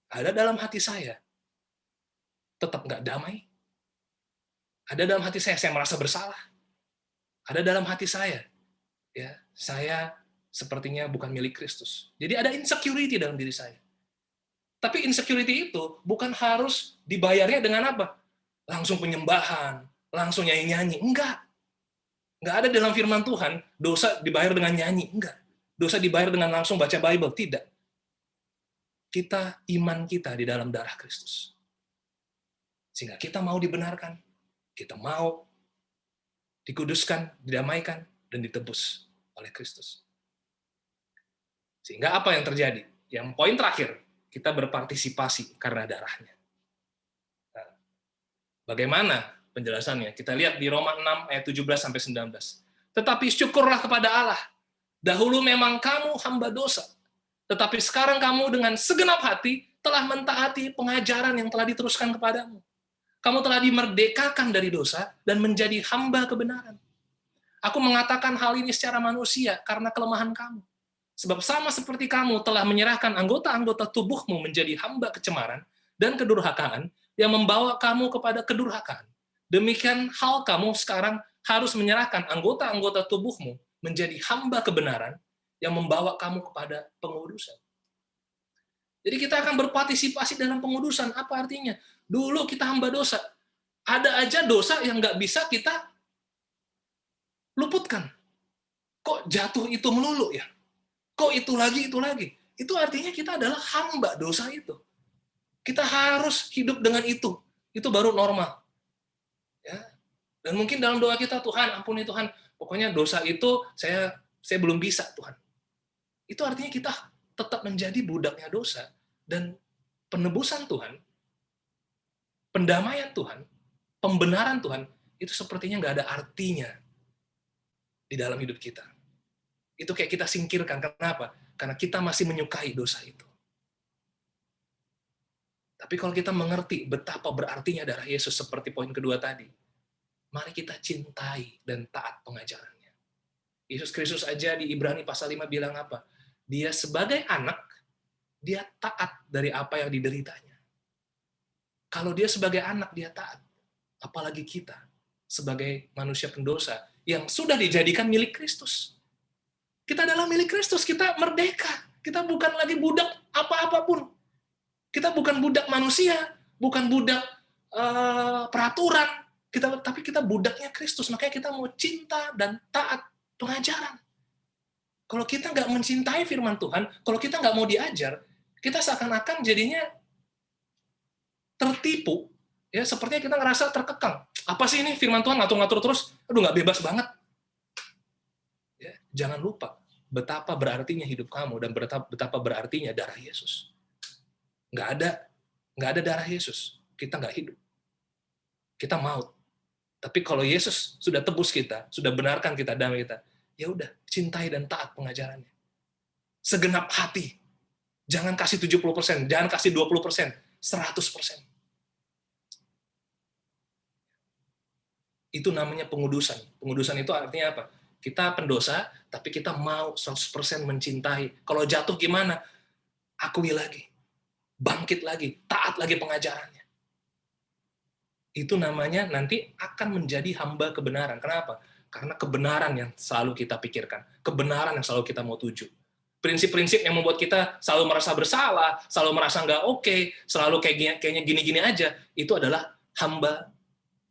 Ada dalam hati saya tetap nggak damai. Ada dalam hati saya merasa bersalah. Ada dalam hati saya, ya, saya sepertinya bukan milik Kristus. Jadi ada insecurity dalam diri saya. Tapi insecurity itu bukan harus dibayarnya dengan apa? Langsung penyembahan, langsung nyanyi-nyanyi. Enggak. Enggak ada dalam firman Tuhan, dosa dibayar dengan nyanyi. Enggak. Dosa dibayar dengan langsung baca Bible. Tidak. Iman kita di dalam darah Kristus. Sehingga kita mau dibenarkan. Kita mau dikuduskan, didamaikan, dan ditebus oleh Kristus. Sehingga apa yang terjadi? Yang poin terakhir, kita berpartisipasi karena darahnya. Nah, bagaimana penjelasannya? Kita lihat di Roma 6 ayat 17-19. Tetapi syukurlah kepada Allah. Dahulu memang kamu hamba dosa, tetapi sekarang kamu dengan segenap hati telah mentaati pengajaran yang telah diteruskan kepadamu. Kamu telah dimerdekakan dari dosa dan menjadi hamba kebenaran. Aku mengatakan hal ini secara manusia karena kelemahan kamu. Sebab sama seperti kamu telah menyerahkan anggota-anggota tubuhmu menjadi hamba kecemaran dan kedurhakaan yang membawa kamu kepada kedurhakaan. Demikian hal kamu sekarang harus menyerahkan anggota-anggota tubuhmu menjadi hamba kebenaran yang membawa kamu kepada pengudusan. Jadi kita akan berpartisipasi dalam pengudusan. Apa artinya? Dulu kita hamba dosa. Ada aja dosa yang nggak bisa kita luputkan. Kok jatuh itu melulu ya? Kok itu lagi, itu lagi? Itu artinya kita adalah hamba dosa itu. Kita harus hidup dengan itu. Itu baru normal. Ya. Dan mungkin dalam doa kita, Tuhan, ampuni Tuhan. Pokoknya dosa itu saya belum bisa, Tuhan. Itu artinya kita tetap menjadi budaknya dosa. Dan penebusan Tuhan, pendamaian Tuhan, pembenaran Tuhan, itu sepertinya nggak ada artinya di dalam hidup kita. Itu kayak kita singkirkan. Kenapa? Karena kita masih menyukai dosa itu. Tapi kalau kita mengerti betapa berartinya darah Yesus seperti poin kedua tadi, mari kita cintai dan taat pengajarannya. Yesus Kristus aja di Ibrani pasal 5 bilang apa? Dia sebagai anak, dia taat dari apa yang dideritanya. Kalau dia sebagai anak, dia taat. Apalagi kita, sebagai manusia pendosa, yang sudah dijadikan milik Kristus. Kita adalah milik Kristus, kita merdeka. Kita bukan lagi budak apa-apapun. Kita bukan budak manusia, bukan budak peraturan, tapi kita budaknya Kristus. Makanya kita mau cinta dan taat pengajaran. Kalau kita nggak mencintai firman Tuhan, kalau kita nggak mau diajar, kita seakan-akan jadinya tertipu, ya sepertinya kita ngerasa terkekang. Apa sih ini firman Tuhan ngatur-ngatur terus? Aduh, nggak bebas banget. Ya, jangan lupa betapa berartinya hidup kamu dan betapa berartinya darah Yesus. Nggak ada darah Yesus, kita nggak hidup. Kita maut. Tapi kalau Yesus sudah tebus kita, sudah benarkan kita, damai kita, ya udah, cintai dan taat pengajarannya. Segenap hati. Jangan kasih 70%, jangan kasih 20%, 100%. Itu namanya pengudusan. Pengudusan itu artinya apa? Kita pendosa, tapi kita mau 100% mencintai. Kalau jatuh gimana? Akui lagi. Bangkit lagi, taat lagi pengajarannya. Itu namanya nanti akan menjadi hamba kebenaran. Kenapa? Karena kebenaran yang selalu kita pikirkan. Kebenaran yang selalu kita mau tuju. Prinsip-prinsip yang membuat kita selalu merasa bersalah, selalu merasa nggak oke, selalu kayaknya gini-gini aja, itu adalah hamba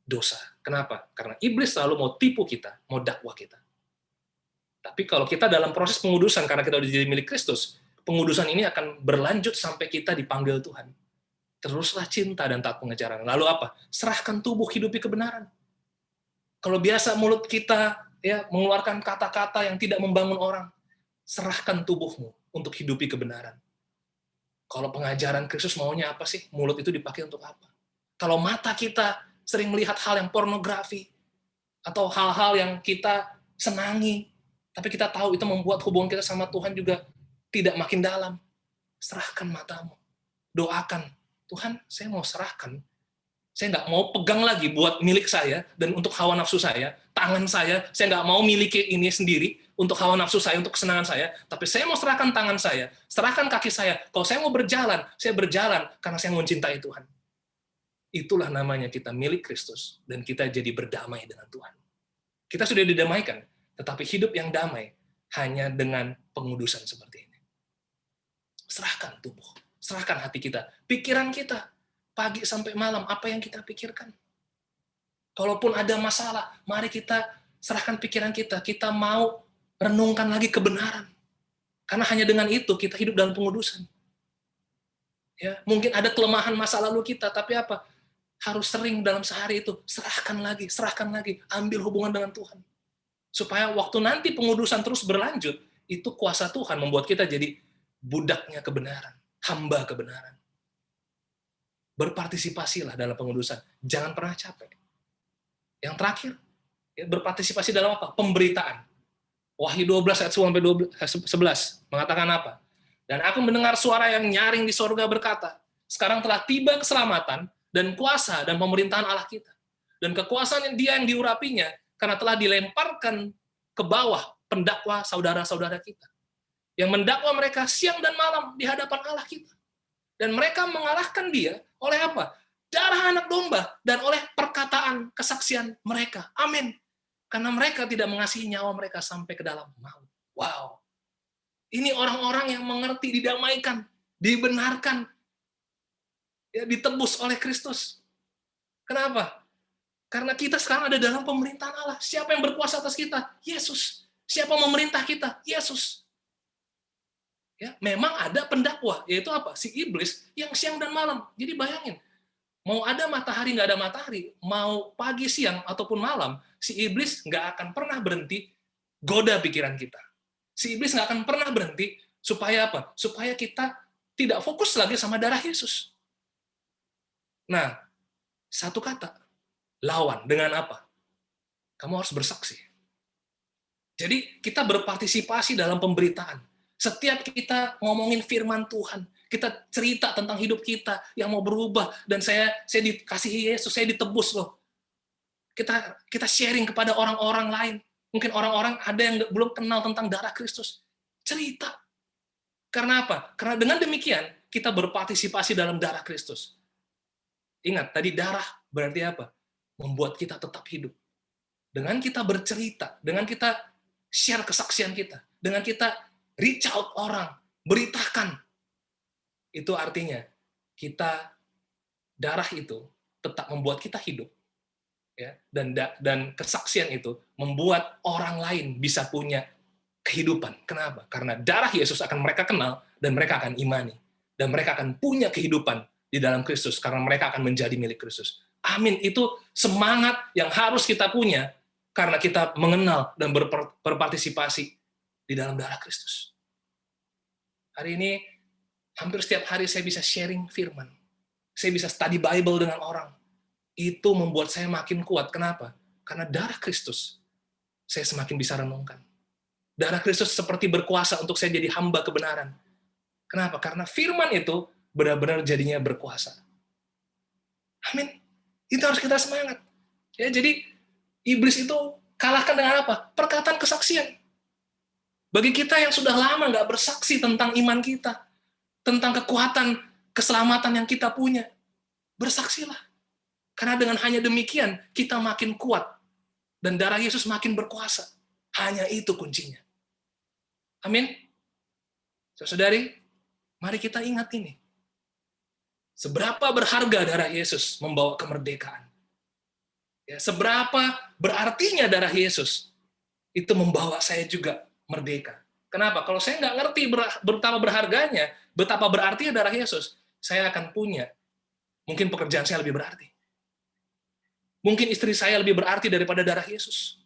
dosa. Kenapa? Karena iblis selalu mau tipu kita, mau dakwah kita. Tapi kalau kita dalam proses pengudusan, karena kita udah jadi milik Kristus, pengudusan ini akan berlanjut sampai kita dipanggil Tuhan. Teruslah cinta dan taat pengajaran. Lalu apa? Serahkan tubuh, hidupi kebenaran. Kalau biasa mulut kita ya mengeluarkan kata-kata yang tidak membangun orang, serahkan tubuhmu untuk hidupi kebenaran. Kalau pengajaran Kristus maunya apa sih? Mulut itu dipakai untuk apa? Kalau mata kita sering melihat hal yang pornografi, atau hal-hal yang kita senangi, tapi kita tahu itu membuat hubungan kita sama Tuhan juga tidak makin dalam. Serahkan matamu. Doakan, Tuhan, saya mau serahkan. Saya nggak mau pegang lagi buat milik saya dan untuk hawa nafsu saya. Tangan saya nggak mau miliki ini sendiri untuk hawa nafsu saya, untuk kesenangan saya. Tapi saya mau serahkan tangan saya, serahkan kaki saya. Kalau saya mau berjalan, saya berjalan karena saya mencintai Tuhan. Itulah namanya kita milik Kristus dan kita jadi berdamai dengan Tuhan. Kita sudah didamaikan, tetapi hidup yang damai hanya dengan pengudusan seperti ini. Serahkan tubuh, serahkan hati kita, pikiran kita, pagi sampai malam, apa yang kita pikirkan. Kalaupun ada masalah, mari kita serahkan pikiran kita, kita mau renungkan lagi kebenaran. Karena hanya dengan itu kita hidup dalam pengudusan. Ya, mungkin ada kelemahan masa lalu kita, tapi apa? Harus sering dalam sehari itu, serahkan lagi, ambil hubungan dengan Tuhan. Supaya waktu nanti pengudusan terus berlanjut, itu kuasa Tuhan membuat kita jadi budaknya kebenaran, hamba kebenaran. Berpartisipasilah dalam pengudusan, jangan pernah capek. Yang terakhir, ya, berpartisipasi dalam apa? Pemberitaan. Wahyu 12 ayat 11 mengatakan apa? Dan aku mendengar suara yang nyaring di sorga berkata, sekarang telah tiba keselamatan dan kuasa dan pemerintahan Allah kita. Dan kekuasaan dia yang diurapinya, karena telah dilemparkan ke bawah pendakwa saudara-saudara kita. Yang mendakwa mereka siang dan malam di hadapan Allah kita. Dan mereka mengalahkan dia oleh apa? Darah anak domba dan oleh perkataan kesaksian mereka. Amin. Karena mereka tidak mengasihi nyawa mereka sampai ke dalam maut. Wow. Ini orang-orang yang mengerti, didamaikan, dibenarkan, ya, ditebus oleh Kristus. Kenapa? Karena kita sekarang ada dalam pemerintahan Allah. Siapa yang berkuasa atas kita? Yesus. Siapa memerintah kita? Yesus. Ya, memang ada pendakwa, yaitu apa? Si iblis yang siang dan malam. Jadi bayangin, mau ada matahari, nggak ada matahari, mau pagi, siang, ataupun malam, si iblis nggak akan pernah berhenti goda pikiran kita. Si iblis nggak akan pernah berhenti, supaya apa? Supaya kita tidak fokus lagi sama darah Yesus. Nah, satu kata, lawan. Dengan apa? Kamu harus bersaksi. Jadi kita berpartisipasi dalam pemberitaan. Setiap kita ngomongin firman Tuhan, kita cerita tentang hidup kita yang mau berubah, dan saya dikasihi Yesus, saya ditebus loh. Kita sharing kepada orang-orang lain. Mungkin orang-orang ada yang belum kenal tentang darah Kristus. Cerita. Karena apa? Karena dengan demikian kita berpartisipasi dalam darah Kristus. Ingat, tadi darah berarti apa? Membuat kita tetap hidup. Dengan kita bercerita, dengan kita share kesaksian kita, dengan kita reach out orang, beritakan, itu artinya kita, darah itu tetap membuat kita hidup, ya, dan kesaksian itu membuat orang lain bisa punya kehidupan. Kenapa? Karena darah Yesus akan mereka kenal dan mereka akan imani, dan mereka akan punya kehidupan di dalam Kristus karena mereka akan menjadi milik Kristus. Amin. Itu semangat yang harus kita punya karena kita mengenal dan berpartisipasi di dalam darah Kristus. Hari ini hampir setiap hari saya bisa sharing firman. Saya bisa study Bible dengan orang. Itu membuat saya makin kuat. Kenapa? Karena darah Kristus saya semakin bisa renungkan. Darah Kristus seperti berkuasa untuk saya jadi hamba kebenaran. Kenapa? Karena firman itu benar-benar jadinya berkuasa. Amin. Itu harus kita semangat. Ya, jadi iblis itu kalahkan dengan apa? Perkataan kesaksian. Bagi kita yang sudah lama nggak bersaksi tentang iman kita, tentang kekuatan keselamatan yang kita punya, bersaksilah. Karena dengan hanya demikian, kita makin kuat. Dan darah Yesus makin berkuasa. Hanya itu kuncinya. Amin. Saudari, mari kita ingat ini. Seberapa berharga darah Yesus membawa kemerdekaan. Ya, seberapa berartinya darah Yesus itu membawa saya juga merdeka. Kenapa? Kalau saya nggak ngerti betapa berharganya, betapa berartinya darah Yesus, saya akan punya, mungkin pekerjaan saya lebih berarti. Mungkin istri saya lebih berarti daripada darah Yesus.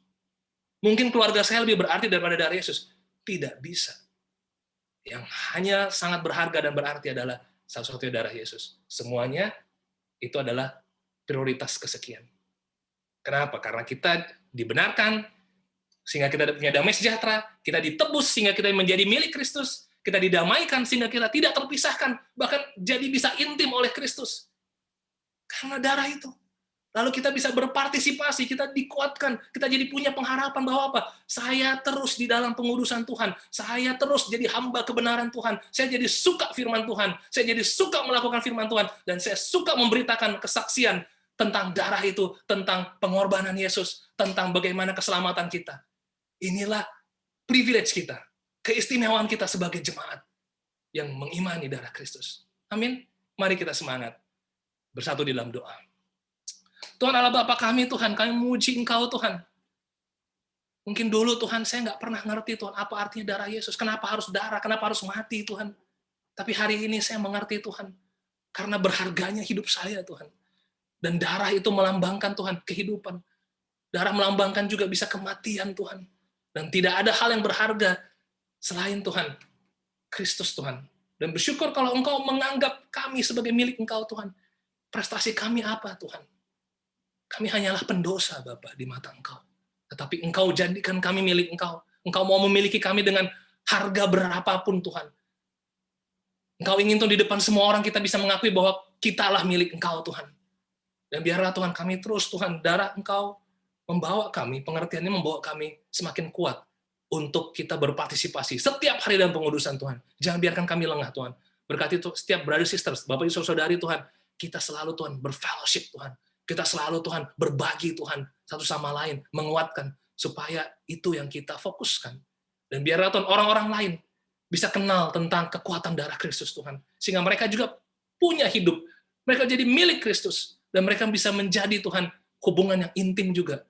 Mungkin keluarga saya lebih berarti daripada darah Yesus. Tidak bisa. Yang hanya sangat berharga dan berarti adalah satu-satunya darah Yesus. Semuanya itu adalah prioritas kesekian. Kenapa? Karena kita dibenarkan, sehingga kita punya damai sejahtera, kita ditebus sehingga kita menjadi milik Kristus, kita didamaikan sehingga kita tidak terpisahkan, bahkan jadi bisa intim oleh Kristus. Karena darah itu. Lalu kita bisa berpartisipasi, kita dikuatkan, kita jadi punya pengharapan bahwa apa? Saya terus di dalam pengurusan Tuhan, saya terus jadi hamba kebenaran Tuhan, saya jadi suka firman Tuhan, saya jadi suka melakukan firman Tuhan, dan saya suka memberitakan kesaksian tentang darah itu, tentang pengorbanan Yesus, tentang bagaimana keselamatan kita. Inilah privilege kita, keistimewaan kita sebagai jemaat yang mengimani darah Kristus. Amin. Mari kita semangat bersatu di dalam doa. Tuhan Allah Bapa kami, Tuhan, kami memuji Engkau, Tuhan. Mungkin dulu, Tuhan, saya nggak pernah ngerti, Tuhan, apa artinya darah Yesus. Kenapa harus darah, kenapa harus mati, Tuhan. Tapi hari ini saya mengerti, Tuhan. Karena berharganya hidup saya, Tuhan. Dan darah itu melambangkan, Tuhan, kehidupan. Darah melambangkan juga bisa kematian, Tuhan. Dan tidak ada hal yang berharga selain Tuhan, Kristus, Tuhan. Dan bersyukur kalau Engkau menganggap kami sebagai milik Engkau, Tuhan. Prestasi kami apa, Tuhan? Kami hanyalah pendosa, Bapa, di mata Engkau. Tetapi Engkau jadikan kami milik Engkau. Engkau mau memiliki kami dengan harga berapapun, Tuhan. Engkau ingin tuh di depan semua orang kita bisa mengakui bahwa kitalah milik Engkau, Tuhan. Dan biarlah, Tuhan, kami terus, Tuhan, darah Engkau membawa kami, pengertiannya membawa kami semakin kuat untuk kita berpartisipasi setiap hari dalam pengudusan, Tuhan. Jangan biarkan kami lengah, Tuhan. Berkati setiap brother sisters, Bapak Ibu saudari, Tuhan, kita selalu, Tuhan, berfellowship, Tuhan. Kita selalu, Tuhan, berbagi, Tuhan, satu sama lain, menguatkan, supaya itu yang kita fokuskan. Dan biarlah, Tuhan, orang-orang lain bisa kenal tentang kekuatan darah Kristus, Tuhan. Sehingga mereka juga punya hidup. Mereka jadi milik Kristus. Dan mereka bisa menjadi, Tuhan, hubungan yang intim juga.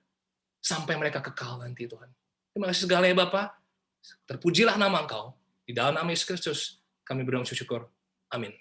Sampai mereka kekal nanti, Tuhan. Terima kasih segala ya, Bapak. Terpujilah nama Engkau. Di dalam nama Yesus Kristus, kami berdoa syukur. Amin.